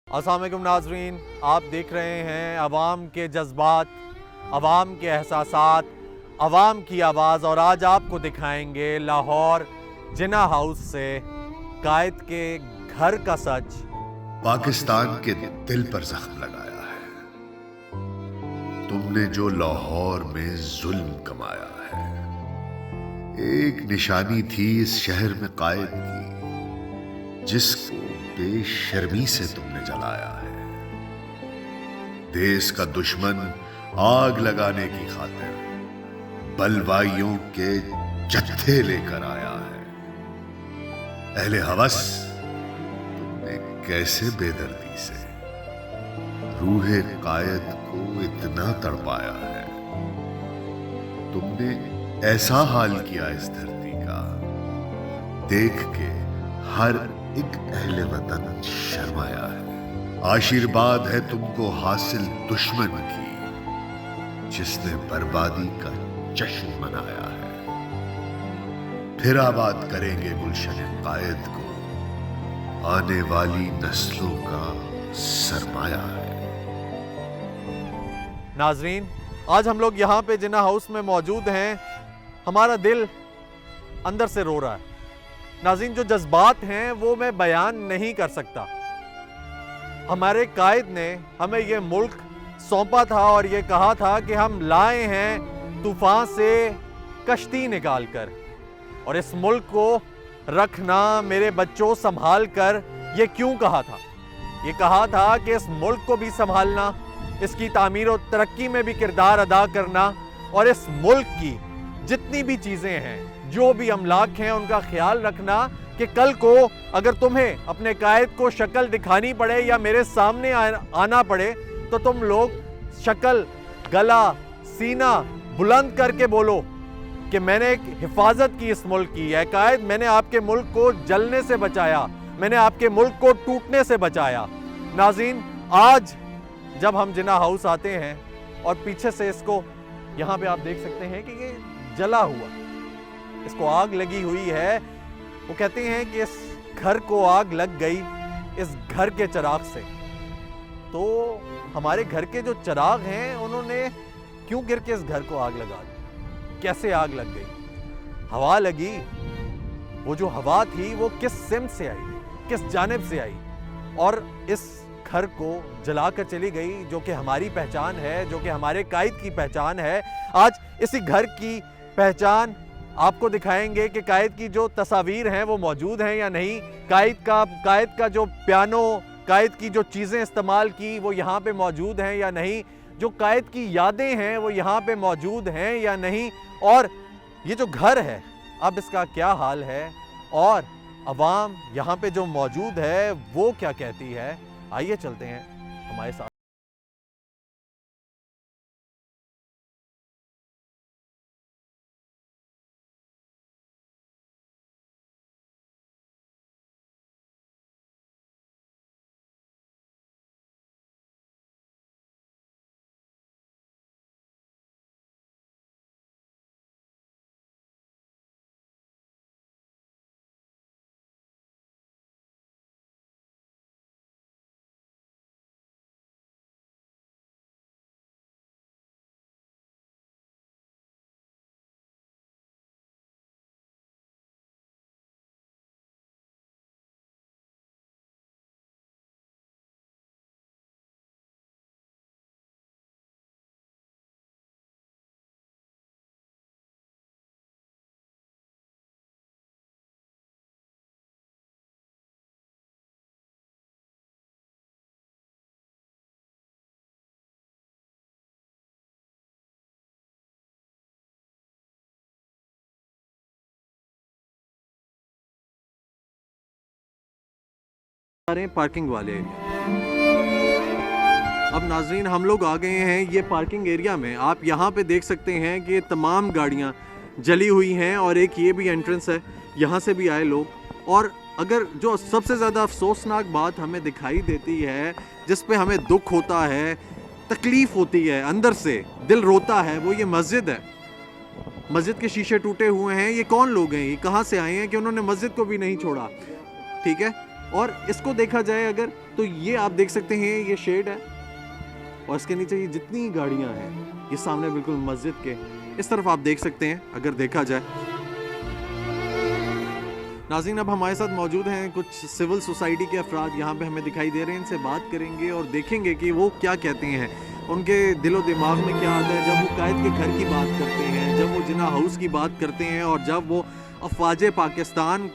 अस्सलाम वालेकुम नाजरीन, आप देख रहे हैं अवाम के जज्बात, अवाम के एहसासात, अवाम की आवाज़। और आज आपको दिखाएंगे लाहौर जिना हाउस से कायद के घर का सच। पाकिस्तान के दिल पर जख्म लगाया है तुमने जो लाहौर में जुल्म कमाया है। एक निशानी थी इस शहर में कायद की, जिसको बेशर्मी से तुमने जलाया है। देश का दुश्मन आग लगाने की खातिर बलवाइयों के जत्थे लेकर आया है। अहले हवस, तुमने कैसे बेदर्दी से रूहे कायद को इतना तड़पाया है। तुमने ऐसा हाल किया इस धरती का, देख के हर एक अहले वतन शर्माया है। आशीर्वाद है तुमको हासिल दुश्मन की, जिसने बर्बादी का जश्न मनाया है। फिर आबाद करेंगे गुलशन कायद को, आने वाली नस्लों का सरमाया है। नाजरीन, आज हम लोग यहाँ पे जिना हाउस में मौजूद हैं। हमारा दिल अंदर से रो रहा है। नाज़रीन, जो जज्बात हैं वो मैं बयान नहीं कर सकता। हमारे कायद ने हमें ये मुल्क सौंपा था और ये कहा था कि हम लाए हैं तूफान से कश्ती निकाल कर, और इस मुल्क को रखना मेरे बच्चों संभाल कर। ये क्यों कहा था? ये कहा था कि इस मुल्क को भी संभालना, इसकी तामीर और तरक्की में भी किरदार अदा करना, और इस मुल्क की जितनी भी चीज़ें हैं, जो भी अमलाक हैं, उनका ख्याल रखना कि कल को अगर तुम्हें अपने कायद को शक्ल दिखानी पड़े या मेरे सामने आना पड़े, तो तुम लोग शक्ल, गला, सीना बुलंद करके बोलो कि मैंने एक हिफाजत की इस मुल्क की है। कायद, मैंने आपके मुल्क को जलने से बचाया, मैंने आपके मुल्क को टूटने से बचाया। नाज़रीन, आज जब हम जिना हाउस आते हैं और पीछे से इसको यहाँ पे आप देख सकते हैं कि ये जला हुआ, इसको आग लगी हुई है। वो कहते हैं कि इस घर को आग लग गई इस घर के चिराग से। तो हमारे घर के जो चिराग हैं, उन्होंने क्यों गिर के इस घर को आग लगा दी? कैसे आग लग गई? हवा लगी। वो जो हवा थी वो किस सिमत से आई, किस जानिब से आई, और इस घर को जलाकर चली गई, जो कि हमारी पहचान है, जो कि हमारे कायद की पहचान है। आज इसी घर की पहचान आपको दिखाएंगे कि कायद की जो तस्वीर हैं वो मौजूद हैं या नहीं। कायद का जो पियानो, कायद की जो चीज़ें इस्तेमाल की वो यहाँ पे मौजूद हैं या नहीं। जो कायद की यादें हैं वो यहाँ पे मौजूद हैं या नहीं। और ये जो घर है, अब इसका क्या हाल है, और अवाम यहाँ पे जो मौजूद है वो क्या कहती है। आइए चलते हैं हमारे साथ। पार्किंग वाले एरिया। अब नाजरीन, हम लोग आ गए हैं ये पार्किंग एरिया में। आप यहाँ पे देख सकते हैं कि तमाम गाड़ियाँ जली हुई हैं, और एक ये भी एंट्रेंस है, यहाँ से भी आए लोग। और अगर जो सबसे ज़्यादा अफसोसनाक बात हमें दिखाई देती है, जिस पे हमें दुख होता है, तकलीफ़ होती है, अंदर से दिल रोता है, वो ये मस्जिद है। मस्जिद के शीशे टूटे हुए हैं। ये कौन लोग हैं, ये कहाँ से आए हैं कि उन्होंने मस्जिद को भी नहीं छोड़ा? ठीक है। और इसको देखा जाए अगर, तो ये आप देख सकते हैं, ये शेड है और इसके नीचे ये जितनी गाड़ियां हैं, ये सामने बिल्कुल मस्जिद के इस तरफ आप देख सकते हैं अगर देखा जाए। नाज़रीन, अब हमारे साथ मौजूद हैं कुछ सिविल सोसाइटी के अफराद, यहाँ पे हमें दिखाई दे रहे हैं। इनसे बात करेंगे और देखेंगे कि वो क्या कहते हैं, उनके दिलो दिमाग में क्या आता है जब वो कायद के घर की बात करते हैं, जब वो जिन्ना हाउस की बात करते हैं और जब वो अफवाज पाकिस्तान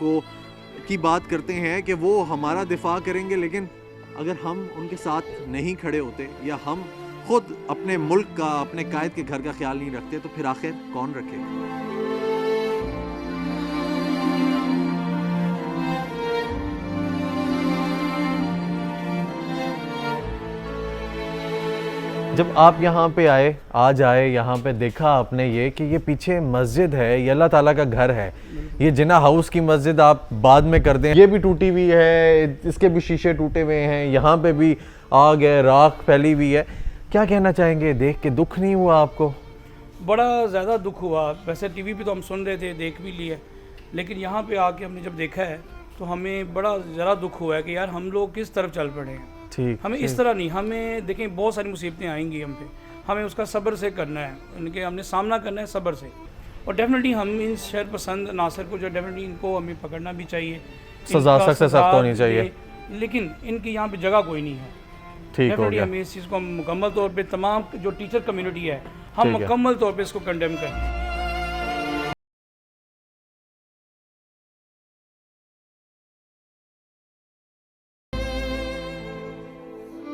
की बात करते हैं कि वो हमारा दिफा करेंगे। लेकिन अगर हम उनके साथ नहीं खड़े होते या हम खुद अपने मुल्क का, अपने कायद के घर का ख्याल नहीं रखते, तो फिर आखिर कौन रखेगा? जब आप यहाँ पे आज आए यहाँ पे देखा आपने ये कि ये पीछे मस्जिद है, ये अल्लाह ताला का घर है। ये जिन्ना हाउस की मस्जिद आप बाद में कर दें, ये भी टूटी हुई है, इसके भी शीशे टूटे हुए हैं, यहाँ पे भी आग है, राख फैली हुई है। क्या कहना चाहेंगे? देख के दुख नहीं हुआ आपको? बड़ा ज़्यादा दुख हुआ। वैसे टीवी पे तो हम सुन रहे थे, देख भी लिए, लेकिन यहाँ पे आके हमने जब देखा है तो हमें बड़ा ज़्यादा दुख हुआ है कि यार हम लोग किस तरफ चल पड़े हैं। ठीक, हमें इस तरह नहीं, हमें देखें बहुत सारी मुसीबतें आएंगी हम पे, हमें उसका सब्र से करना है, उनके हमने सामना करना है सब्र से। और डेफिनेटली हम इन शहर पसंद नासिर को जो डेफिनेटली इनको हमें पकड़ना भी चाहिए, सजा सख्त से सख्त होनी चाहिए, लेकिन इनकी यहाँ पे जगह कोई नहीं है। ठीक हो डेफिनेटली गया। हमें इस चीज़ को मुकम्मल तौर पे तमाम जो टीचर कम्युनिटी है, हम ठीक है। मुकम्मल तौर पे इसको कंडेम करें।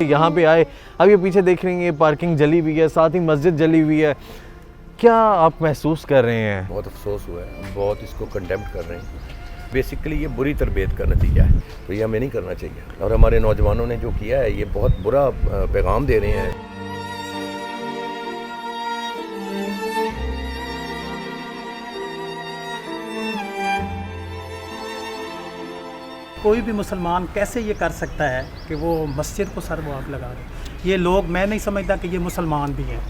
यहाँ पे आए, अब ये पीछे देख रही हैं, ये पार्किंग जली हुई है, साथ ही मस्जिद जली हुई है। क्या आप महसूस कर रहे हैं? बहुत अफसोस हुआ है, हम बहुत इसको कंडेम कर रहे हैं। बेसिकली ये बुरी तरबियत का नतीजा है, तो ये हमें नहीं करना चाहिए। और हमारे नौजवानों ने जो किया है ये बहुत बुरा पैगाम दे रहे हैं। कोई भी मुसलमान कैसे ये कर सकता है कि वो मस्जिद को सर वो आग लगा दे? ये लोग, मैं नहीं समझता कि ये मुसलमान भी हैं,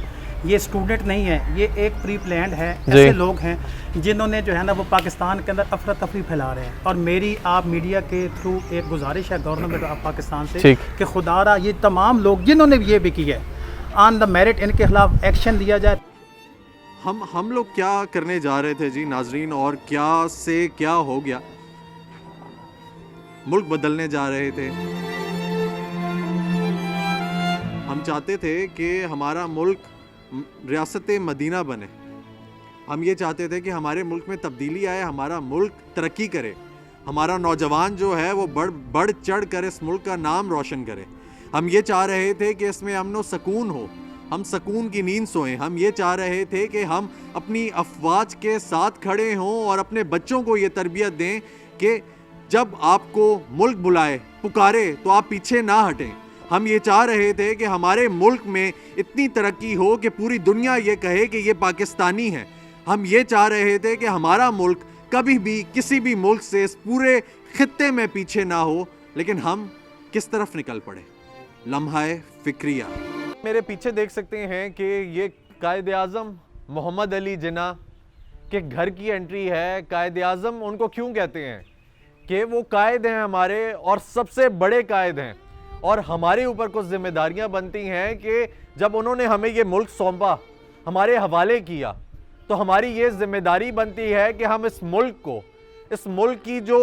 ये स्टूडेंट नहीं है, ये एक प्री प्लान्ड है। ऐसे लोग हैं जिन्होंने जो है ना वो पाकिस्तान के अंदर अफरा तफरी फैला रहे हैं। और मेरी आप मीडिया के थ्रू एक गुजारिश है गवर्नमेंट ऑफ पाकिस्तान से कि खुदारा ये तमाम लोग जिन्होंने ये भी किया है ऑन द मेरिट इनके खिलाफ एक्शन लिया जाए। हम लोग क्या करने जा रहे थे जी नाजरीन, और क्या से क्या हो गया? मुल्क बदलने जा रहे थे। हम चाहते थे कि हमारा मुल्क रियासत मदीना बने। हम ये चाहते थे कि हमारे मुल्क में तब्दीली आए, हमारा मुल्क तरक्की करे, हमारा नौजवान जो है वो बढ़ चढ़ कर इस मुल्क का नाम रोशन करे। हम ये चाह रहे थे कि इसमें अमन व सकून हो, हम सकून की नींद सोएं। हम ये चाह रहे थे कि हम अपनी अफवाज के साथ खड़े हों और अपने बच्चों को ये तरबियत दें कि जब आपको मुल्क बुलाए, पुकारे, तो आप पीछे ना हटें। हम ये चाह रहे थे कि हमारे मुल्क में इतनी तरक्की हो कि पूरी दुनिया ये कहे कि ये पाकिस्तानी है। हम ये चाह रहे थे कि हमारा मुल्क कभी भी किसी भी मुल्क से इस पूरे खित्ते में पीछे ना हो। लेकिन हम किस तरफ निकल पड़े? लम्हा-ए फिक्रिया। मेरे पीछे देख सकते हैं कि ये कायद-ए-आज़म मोहम्मद अली जिन्ना के घर की एंट्री है। कायद-ए-आज़म उनको क्यों कहते हैं? कि वो कायद हैं हमारे और सबसे बड़े कायद हैं, और हमारे ऊपर कुछ जिम्मेदारियां बनती हैं कि जब उन्होंने हमें ये मुल्क सौंपा, हमारे हवाले किया, तो हमारी ये जिम्मेदारी बनती है कि हम इस मुल्क को, इस मुल्क की जो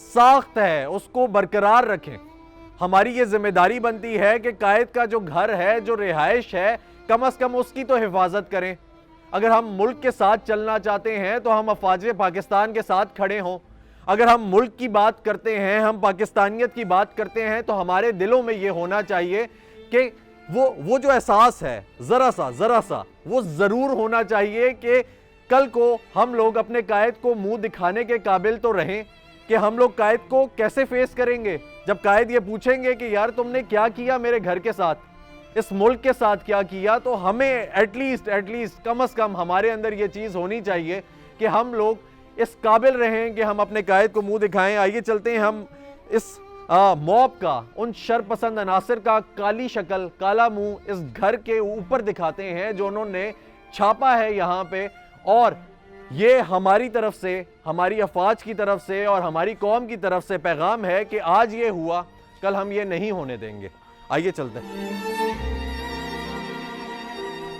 साख्त है उसको बरकरार रखें। हमारी ये जिम्मेदारी बनती है कि कायद का जो घर है, जो रिहाइश है, कम अज़ कम उसकी तो हिफाजत करें। अगर हम मुल्क के साथ चलना चाहते हैं तो हम अफवाज पाकिस्तान के साथ खड़े हों। अगर हम मुल्क की बात करते हैं, हम पाकिस्तानियत की बात करते हैं, तो हमारे दिलों में ये होना चाहिए कि वो जो एहसास है ज़रा सा वो ज़रूर होना चाहिए कि कल को हम लोग अपने कायद को मुंह दिखाने के काबिल तो रहें कि हम लोग कायद को कैसे फेस करेंगे जब कायद ये पूछेंगे कि यार तुमने क्या किया मेरे घर के साथ, इस मुल्क के साथ क्या किया। तो हमें एटलीस्ट कम अज़ कम हमारे अंदर ये चीज़ होनी चाहिए कि हम लोग इस काबिल रहें कि हम अपने कायद को मुंह दिखाएं। आइए चलते हैं हम इस मॉब का, उन शरपसंद अनासर का काली शक्ल, काला मुंह इस घर के ऊपर दिखाते हैं जो उन्होंने छापा है यहाँ पे। और ये हमारी तरफ से, हमारी अफवाज की तरफ से और हमारी कौम की तरफ से पैगाम है कि आज ये हुआ कल हम ये नहीं होने देंगे। आइए चलते हैं।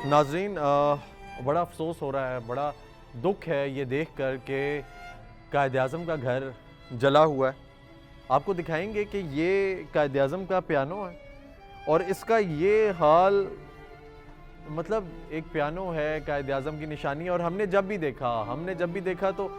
नाजरीन, बड़ा अफसोस हो रहा है, बड़ा दुख है ये देख कर के कायद-ए-आज़म का घर जला हुआ है। आपको दिखाएंगे कि ये कायद-ए-आज़म का पियानो है और इसका ये हाल, मतलब एक पियानो है, कायद-ए-आज़म की निशानी। और हमने जब भी देखा तो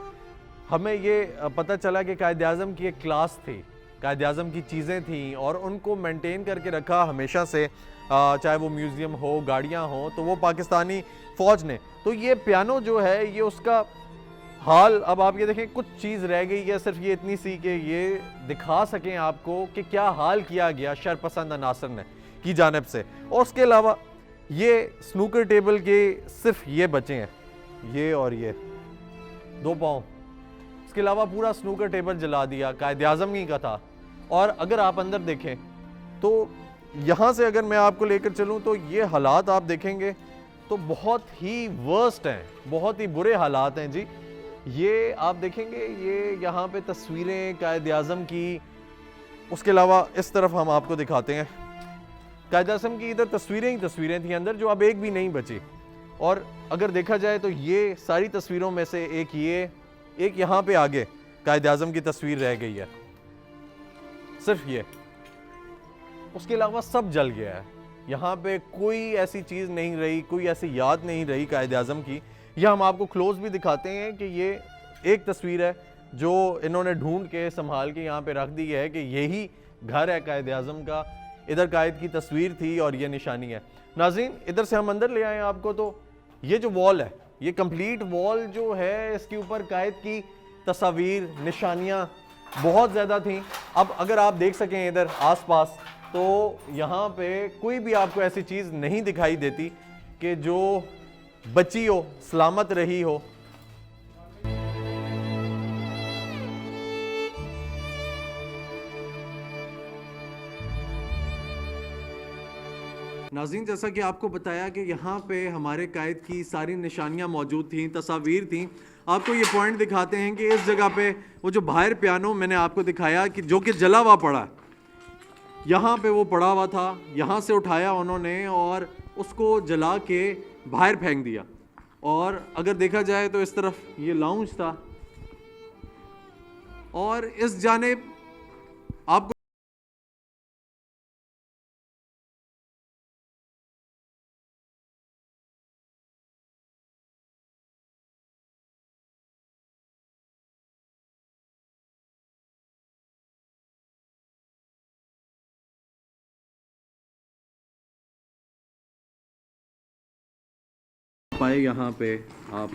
हमें ये पता चला कि कायद-ए-आज़म की एक क्लास थी, कायद-ए-आज़म की चीज़ें थी और उनको मेंटेन करके रखा हमेशा से, चाहे वो म्यूज़ियम हो, गाड़ियाँ हो, तो वो पाकिस्तानी फ़ौज ने। तो ये पियानो जो है ये उसका हाल, अब आप ये देखें कुछ चीज़ रह गई है सिर्फ ये इतनी सी कि ये दिखा सकें आपको कि क्या हाल किया गया शरपसंद अनासर ने की जानिब से। और उसके अलावा ये स्नूकर टेबल के सिर्फ ये बचे हैं, ये और ये 2 पाँव। इसके अलावा पूरा स्नूकर टेबल जला दिया, कायद-ए-आज़म ही का था। और अगर आप अंदर देखें तो यहाँ से अगर मैं आपको लेकर चलूँ तो ये हालात आप देखेंगे तो बहुत ही वर्स्ट हैं, बहुत ही बुरे हालात हैं जी। ये आप देखेंगे, ये यहाँ पे तस्वीरें कायद-ए-आज़म की, उसके अलावा इस तरफ हम आपको दिखाते हैं कायद-ए-आज़म की इधर तस्वीरें ही तस्वीरें थी अंदर, जो अब एक भी नहीं बची। और अगर देखा जाए तो ये सारी तस्वीरों में से एक यहाँ पे आगे कायद-ए-आज़म की तस्वीर रह गई है, सिर्फ ये। उसके अलावा सब जल गया है। यहाँ पे कोई ऐसी चीज़ नहीं रही, कोई ऐसी याद नहीं रही कायद-ए-आज़म की। यह हम आपको क्लोज भी दिखाते हैं कि ये एक तस्वीर है जो इन्होंने ढूंढ के संभाल के यहाँ पे रख दी है कि यही घर है कायद-ए-आज़म का। इधर कायद की तस्वीर थी और ये निशानी है। नाज़रीन, इधर से हम अंदर ले आए आपको, तो ये जो वॉल है, ये कंप्लीट वॉल जो है, इसके ऊपर कायद की तस्वीर, निशानियाँ बहुत ज़्यादा थी। अब अगर आप देख सकें इधर आसपास, तो यहाँ पे कोई भी आपको ऐसी चीज़ नहीं दिखाई देती कि जो बची हो, सलामत रही हो। नाज़रीन, जैसा कि आपको बताया कि यहाँ पे हमारे कायद की सारी निशानियाँ मौजूद थीं, तस्वीर थीं। आपको ये पॉइंट दिखाते हैं कि इस जगह पे वो जो बाहर पियानो मैंने आपको दिखाया कि जो कि जला हुआ पड़ा, यहाँ पे वो पड़ा हुआ था, यहाँ से उठाया उन्होंने और उसको जला के बाहर फेंक दिया। और अगर देखा जाए तो इस तरफ ये लाउंज था और इस जानिब आपको पाए यहाँ पे आप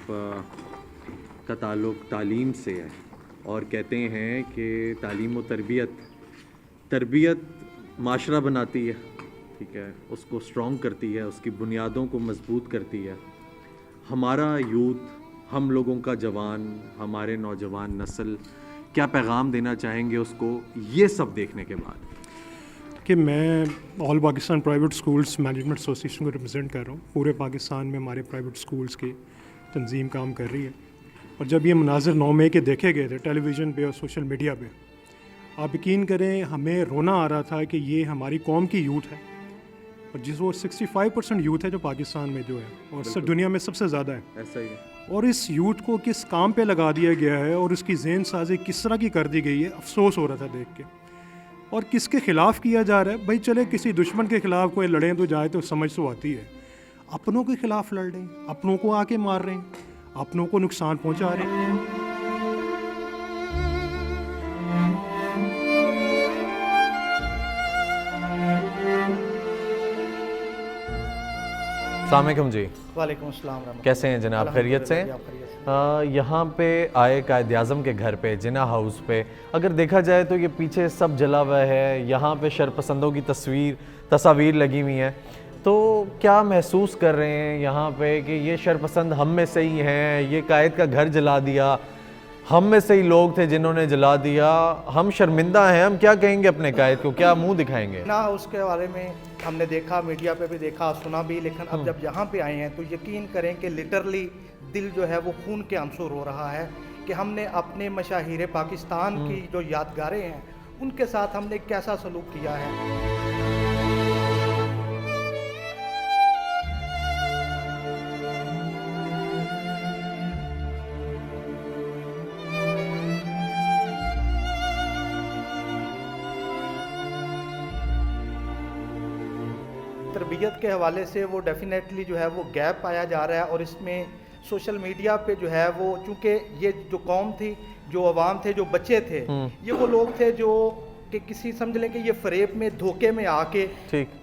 का ताल्लुक़ तालीम से है और कहते हैं कि तालीम व तरबियत माशरा बनाती है, ठीक है, उसको स्ट्रॉन्ग करती है, उसकी बुनियादों को मजबूत करती है। हमारा यूथ, हम लोगों का जवान, हमारे नौजवान नस्ल क्या पैगाम देना चाहेंगे उसको, ये सब देखने के बाद? कि मैं all Pakistan private schools management association को रिप्रेजेंट कर रहा हूँ। पूरे पाकिस्तान में हमारे प्राइवेट स्कूल्स की तंजीम काम कर रही है। और जब ये मनाज़र 9 मई के देखे गए थे टेलीविज़न पे और सोशल मीडिया पे, आप यकीन करें हमें रोना आ रहा था कि ये हमारी कौम की यूथ है और जिस वो 65% यूथ है जो पाकिस्तान में जो है और सब दुनिया में सबसे ज़्यादा है। ऐसा ही है। और इस यूथ को किस काम पे लगा दिया गया है और उसकी ज़हन साजी किस तरह की कर दी गई है, अफसोस हो रहा था देख के। और किसके ख़िलाफ़ किया जा रहा है? भाई चले किसी दुश्मन के ख़िलाफ़ कोई लड़ें तो जाए तो समझ तो आती है, अपनों के ख़िलाफ़ लड़ रहे हैं, अपनों को आके मार रहे हैं, अपनों को नुकसान पहुंचा रहे हैं। अस्सलाम वालेकुम जी। वालेकुम अस्सलाम रहमतुल्लाह। कैसे हैं जनाब, खैरियत से? यहाँ पे आए कायद-ए-आज़म के घर पे, जिना हाउस पे, अगर देखा जाए तो ये पीछे सब जला हुआ है, यहाँ पे शरपसंदों की तस्वीर लगी हुई हैं। तो क्या महसूस कर रहे हैं यहाँ पे कि ये शरपसंद हम में से ही हैं, ये कायद का घर जला दिया, हम में से ही लोग थे जिन्होंने जला दिया, हम शर्मिंदा हैं, हम क्या कहेंगे अपने कायद को, क्या मुंह दिखाएंगे? ना उसके बारे में हमने देखा, मीडिया पे भी देखा, सुना भी, लेकिन अब जब यहाँ पे आए हैं तो यकीन करें कि लिटरली दिल जो है वो खून के आंसू रो रहा है कि हमने अपने मशाहिर पाकिस्तान की जो यादगारें हैं उनके साथ हमने कैसा सलूक किया है। तरबियत के हवाले से वो डेफिनेटली जो है वो गैप पाया जा रहा है, और इसमें सोशल मीडिया पे जो है वो, चूँकि ये जो कौम थी, जो अवाम थे, जो बच्चे थे, ये वो लोग थे जो कि किसी समझ लें कि ये फरेब में, धोखे में आके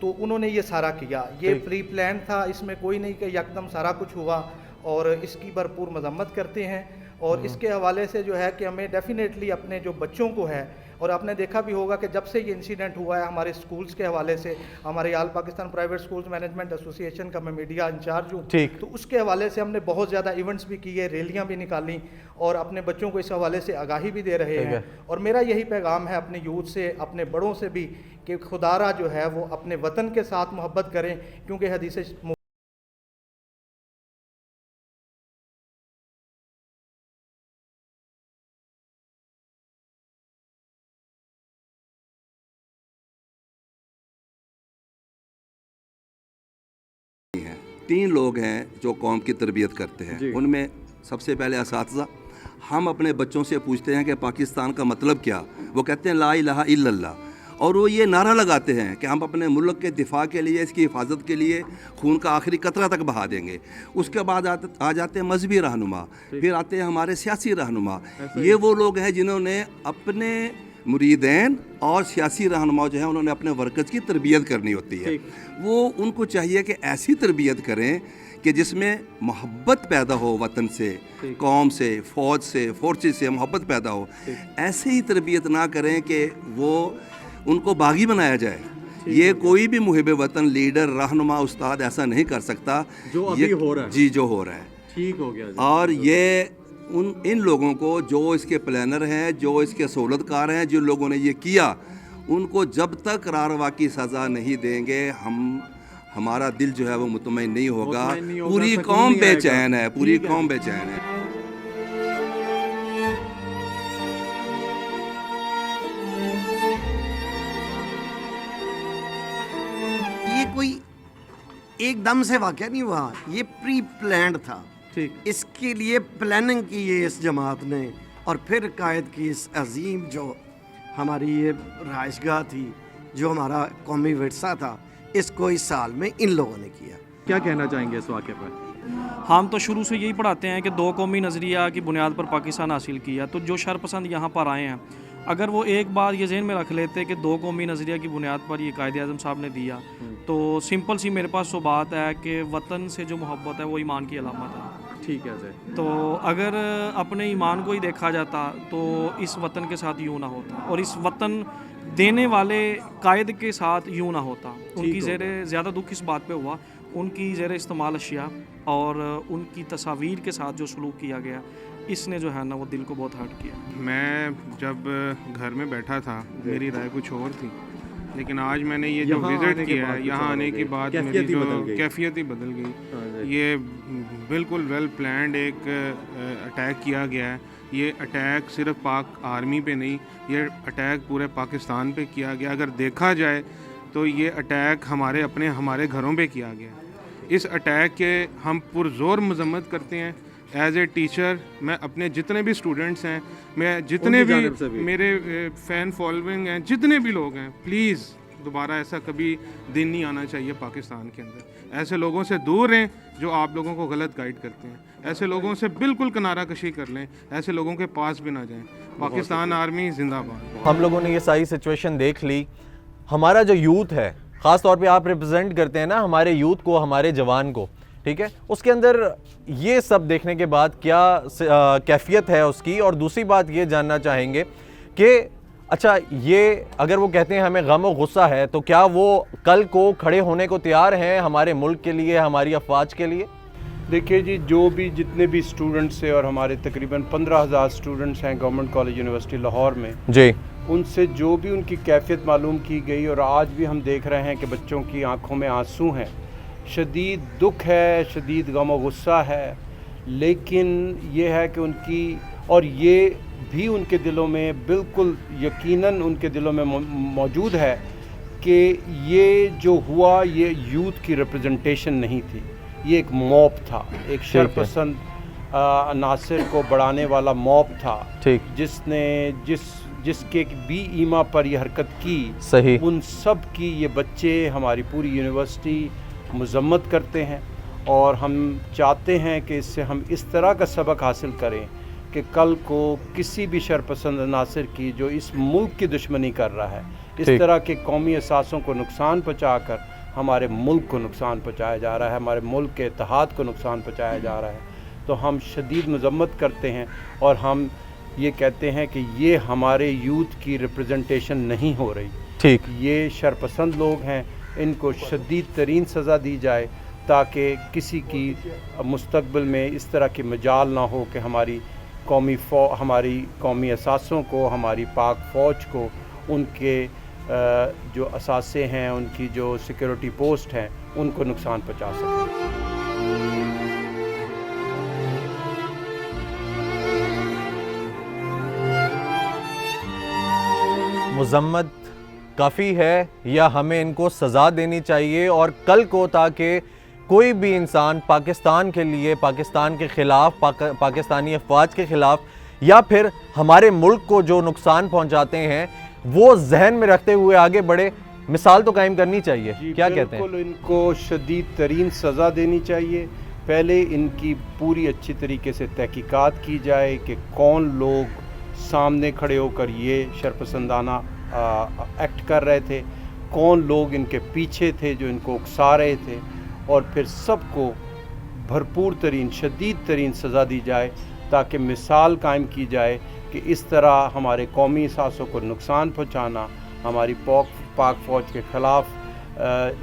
तो उन्होंने ये सारा किया। ये प्री प्लान था, इसमें कोई नहीं कि यकदम सारा कुछ हुआ, और इसकी भरपूर मजम्मत करते हैं। और इसके हवाले से जो है कि हमें डेफिनेटली अपने जो बच्चों को है, और आपने देखा भी होगा कि जब से ये इंसिडेंट हुआ है हमारे स्कूल्स के हवाले से, हमारे all Pakistan private schools management association का मैं मीडिया इंचार्ज हूँ, तो उसके हवाले से हमने बहुत ज़्यादा इवेंट्स भी किए, रैलियाँ भी निकाली, और अपने बच्चों को इस हवाले से आगाही भी दे रहे हैं। और मेरा यही पैगाम है अपने यूथ से, अपने बड़ों से भी, कि खुदारा जो है वो अपने वतन के साथ मोहब्बत करें, क्योंकि हदीस तीन लोग हैं जो कौम की तरबियत करते हैं, उनमें सबसे पहले असातिज़ा। हम अपने बच्चों से पूछते हैं कि पाकिस्तान का मतलब क्या, वो कहते हैं ला इलाहा इल्लल्लाह, और वो ये नारा लगाते हैं कि हम अपने मुल्क के दिफा के लिए, इसकी हिफाजत के लिए खून का आखिरी कतरा तक बहा देंगे। उसके बाद आ जाते हैं मजहबी रहनुमा, फिर आते हैं हमारे सियासी रहनुमा। ये वो लोग हैं जिन्होंने अपने मुरीदैन और सियासी रहनुमा जो है उन्होंने अपने वर्कर्स की तरबियत करनी होती है। वो उनको चाहिए कि ऐसी तरबियत करें कि जिसमें मोहब्बत पैदा हो, वतन से, कौम से, फ़ौज से, फोर्सेस से मोहब्बत पैदा हो। ऐसे ही तरबियत ना करें कि वो उनको बागी बनाया जाए। ये कोई भी मुहिब वतन, लीडर, रहनुमा, उस्ताद ऐसा नहीं कर सकता जो अभी हो रहा है। जी, जो हो रहा है ठीक हो गया जी। और ये इन लोगों को, जो इसके प्लानर हैं, जो इसके सहूलतकार हैं, जिन लोगों ने ये किया, उनको जब तक रारवा की सज़ा नहीं देंगे हमारा दिल जो है वो मुतमईन नहीं होगा। पूरी कौम बेचैन है, पूरी कौम बेचैन है। ये कोई एकदम से वाक़या नहीं हुआ, ये प्री प्लान्ड था। ठीक, इसके लिए प्लानिंग की है इस जमात ने, और फिर कायद की इस अजीम जो हमारी ये रहायशगाह थी, जो हमारा कौमी विरसा था, इसको इस साल में इन लोगों ने किया। क्या कहना चाहेंगे इस वाक़े पर? हम तो शुरू से यही पढ़ाते हैं कि दो कौमी नज़रिया की बुनियाद पर पाकिस्तान हासिल किया। तो जो शरपसंद यहाँ पर आए हैं, अगर वो एक बार ये जहन में रख लेते कि दो कौमी नज़रिया की बुनियाद पर ये कायद-ए-आज़म साहब ने दिया, तो सिंपल सी मेरे पास तो बात है कि वतन से जो मोहब्बत है वो ईमान की अलामत है। ठीक है सर। तो अगर अपने ईमान को ही देखा जाता तो इस वतन के साथ यूँ ना होता, और इस वतन देने वाले कायद के साथ यूँ ना होता। उनकी ज़्यादा दुख इस बात पे हुआ, उनकी ज़ेर इस्तेमाल अशिया और उनकी तस्वीर के साथ जो सलूक किया गया, इसने जो है ना वो दिल को बहुत हर्ट किया। मैं जब घर में बैठा था मेरी राय कुछ और थी, लेकिन आज मैंने ये जो विज़िट किया है, यहाँ आने के बाद मेरी जो कैफियत ही बदल गई। ये बिल्कुल वेल प्लान्ड एक अटैक किया गया है। ये अटैक सिर्फ पाक आर्मी पे नहीं, ये अटैक पूरे पाकिस्तान पे किया गया। अगर देखा जाए तो ये अटैक हमारे घरों पे किया गया। इस अटैक के हम पुरज़ोर मजम्मत करते हैं। एज ए टीचर मैं अपने जितने भी स्टूडेंट्स हैं, मैं जितने भी मेरे फ़ैन फॉलोइंग हैं, जितने भी लोग हैं, प्लीज़ दोबारा ऐसा कभी दिन नहीं आना चाहिए पाकिस्तान के अंदर। ऐसे लोगों से दूर रहें जो आप लोगों को गलत गाइड करते हैं। ऐसे लोगों से बिल्कुल किनारा कशी कर लें, ऐसे लोगों के पास भी ना जाएं। पाकिस्तान आर्मी जिंदाबाद। हम लोगों ने ये सारी सिचुएशन देख ली। हमारा जो यूथ है, ख़ास तौर पे आप रिप्रेजेंट करते हैं ना हमारे यूथ को, हमारे जवान को, ठीक है, उसके अंदर ये सब देखने के बाद क्या कैफियत है उसकी। और दूसरी बात ये जानना चाहेंगे कि अच्छा, ये अगर वो कहते हैं हमें गम और गुस्सा है, तो क्या वो कल को खड़े होने को तैयार हैं हमारे मुल्क के लिए, हमारी अफवाज के लिए? देखिए जी, जो भी जितने भी स्टूडेंट्स हैं, और हमारे तकरीबन 15,000 स्टूडेंट्स हैं गवर्नमेंट कॉलेज यूनिवर्सिटी लाहौर में जी, उनसे जो भी उनकी कैफियत मालूम की गई, और आज भी हम देख रहे हैं कि बच्चों की आंखों में आंसू हैं, शदीद दुख है, शदीद गम और गुस्सा है। लेकिन ये है कि उनकी, और ये भी उनके दिलों में बिल्कुल यकीनन उनके दिलों में मौजूद है कि ये जो हुआ ये यूथ की रिप्रेजेंटेशन नहीं थी, ये एक मॉब था, एक शरपसंद अनासिर को बढ़ाने वाला मॉब था, ठीक, जिसके भी ईमा पर ये हरकत की, सही, उन सब की ये बच्चे, हमारी पूरी यूनिवर्सिटी मजम्मत करते हैं। और हम चाहते हैं कि इससे हम इस तरह का सबक हासिल करें कि कल को किसी भी शरपसंद अनासिर की जो इस मुल्क की दुश्मनी कर रहा है, इस तरह के कौमी असासों को नुकसान पहुँचाकर हमारे मुल्क को नुकसान पहुँचाया जा रहा है, हमारे मुल्क के इत्तेहाद को नुकसान पहुँचाया जा रहा है, तो हम शदीद मजम्मत करते हैं और हम ये कहते हैं कि ये हमारे यूथ की रिप्रेजेंटेशन नहीं हो रही। ठीक, ये शरपसंद लोग हैं, इनको शदीद तरीन सज़ा दी जाए ताकि किसी की मुस्तकबिल में इस तरह की मजाल ना हो कि हमारी कौमी असासों को, हमारी पाक फ़ौज को, उनके जो असासे हैं, उनकी जो सिक्योरिटी पोस्ट हैं, उनको नुकसान पहुँचा सकें। मुज़म्मत काफ़ी है या हमें इनको सज़ा देनी चाहिए, और कल को ताकि कोई भी इंसान पाकिस्तान के लिए, पाकिस्तान के ख़िलाफ़, पाकिस्तानी अफवाज के ख़िलाफ़, या फिर हमारे मुल्क को जो नुकसान पहुंचाते हैं वो जहन में रखते हुए आगे बढ़े। मिसाल तो कायम करनी चाहिए। क्या कहते हैं? इनको शदीद तरीन सज़ा देनी चाहिए। पहले इनकी पूरी अच्छी तरीके से तहकीकात की जाए कि कौन लोग सामने खड़े होकर ये शरपसंदाना एक्ट कर रहे थे, कौन लोग इनके पीछे थे जो इनको उकसा रहे थे, और फिर सबको भरपूर तरीन शदीद तरीन सज़ा दी जाए ताकि मिसाल कायम की जाए कि इस तरह हमारे कौमी असासों को नुकसान पहुँचाना, हमारी पाक फ़ौज के ख़िलाफ़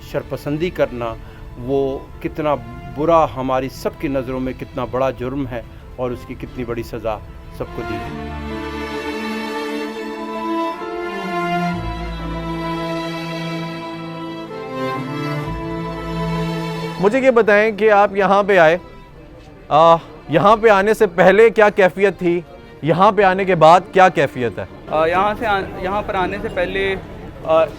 शरपसंदी करना, वो कितना बुरा, हमारी सब की नज़रों में कितना बड़ा जुर्म है और उसकी कितनी बड़ी सज़ा सबको दी जाए। मुझे ये बताएं कि आप यहाँ पे आए, यहाँ पे आने से पहले क्या कैफियत थी, यहाँ पे आने के बाद क्या कैफियत है? यहाँ पर आने से पहले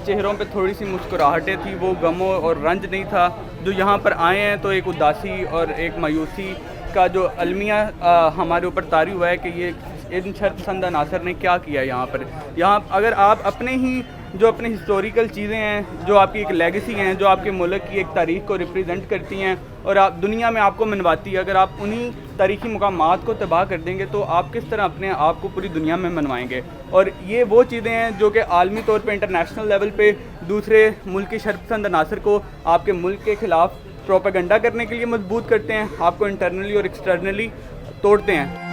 चेहरों पे थोड़ी सी मुस्कुराहटें थी, वो गमो और रंज नहीं था। जो यहाँ पर आए हैं तो एक उदासी और एक मायूसी का जो अलमिया हमारे ऊपर तारी हुआ है कि ये इन शरपसंद अनासर ने क्या किया यहाँ पर। यहाँ अगर आप अपने ही जो अपने हिस्टोरिकल चीज़ें हैं, जो आपकी एक लेगेसी हैं, जो आपके मुल्क की एक तारीख़ को रिप्रेजेंट करती हैं और आप दुनिया में आपको मनवाती है, अगर आप उन्हीं तारीख़ी मुकामात को तबाह कर देंगे तो आप किस तरह अपने आप को पूरी दुनिया में मनवाएंगे। और ये वो चीज़ें हैं जो कि आलमी तौर पे इंटरनेशनल लेवल पे दूसरे मुल्क के शरपसंद अनासर को आपके मुल्क के ख़िलाफ़ प्रोपेगेंडा करने के लिए मजबूत करते हैं, आपको इंटरनली और एक्सटर्नली तोड़ते हैं।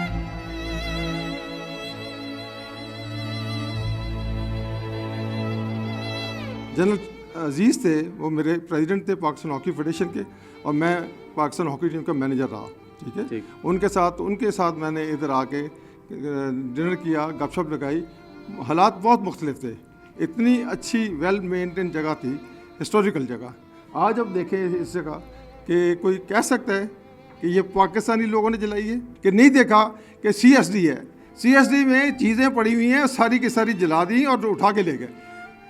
जनरल अजीज़ थे, वो मेरे प्रेसिडेंट थे पाकिस्तान हॉकी फेडरेशन के, और मैं पाकिस्तान हॉकी टीम का मैनेजर रहा। ठीक है, उनके साथ मैंने इधर आके डिनर किया, गपशप लगाई। हालात बहुत मुख्तलिफ थे, इतनी अच्छी वेल मेंटेन जगह थी, हिस्टोरिकल जगह। आज अब देखें इस जगह कि कोई कह सकता है कि ये पाकिस्तानी लोगों ने जलाई है, कि नहीं देखा कि CSD है, CSD में चीज़ें पड़ी हुई हैं, सारी की सारी जला दी और उठा के ले गए।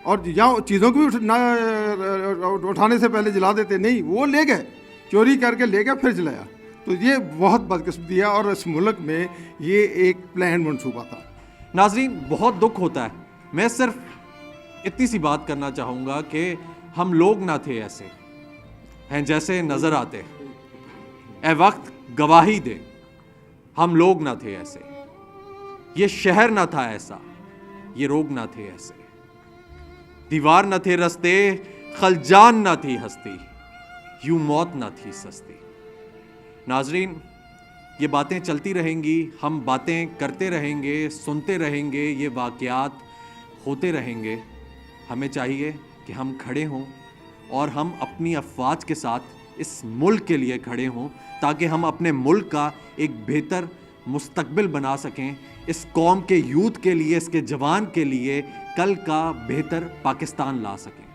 और यहाँ चीज़ों को भी उठाने से पहले जला देते, नहीं, वो ले गए, चोरी करके ले गए, फिर जलाया। तो ये बहुत बदकिस्मती है और इस मुल्क में ये एक प्लान मंसूबा था। नाज़रीन, बहुत दुख होता है। मैं सिर्फ इतनी सी बात करना चाहूँगा कि हम लोग ना थे ऐसे हैं जैसे नज़र आते, ए वक्त गवाही दे, हम लोग ना थे ऐसे, ये शहर ना था ऐसा, ये रोग ना थे ऐसे, दीवार न थे रस्ते, खलजान न थी हस्ती, यूं मौत न थी सस्ती। नाजरीन, ये बातें चलती रहेंगी, हम बातें करते रहेंगे, सुनते रहेंगे, ये वाक़यात होते रहेंगे। हमें चाहिए कि हम खड़े हों और हम अपनी अफवाज के साथ इस मुल्क के लिए खड़े हों, ताकि हम अपने मुल्क का एक बेहतर मुस्तकबिल बना सकें, इस कौम के यूथ के लिए, इसके जवान के लिए कल का बेहतर पाकिस्तान ला सकें।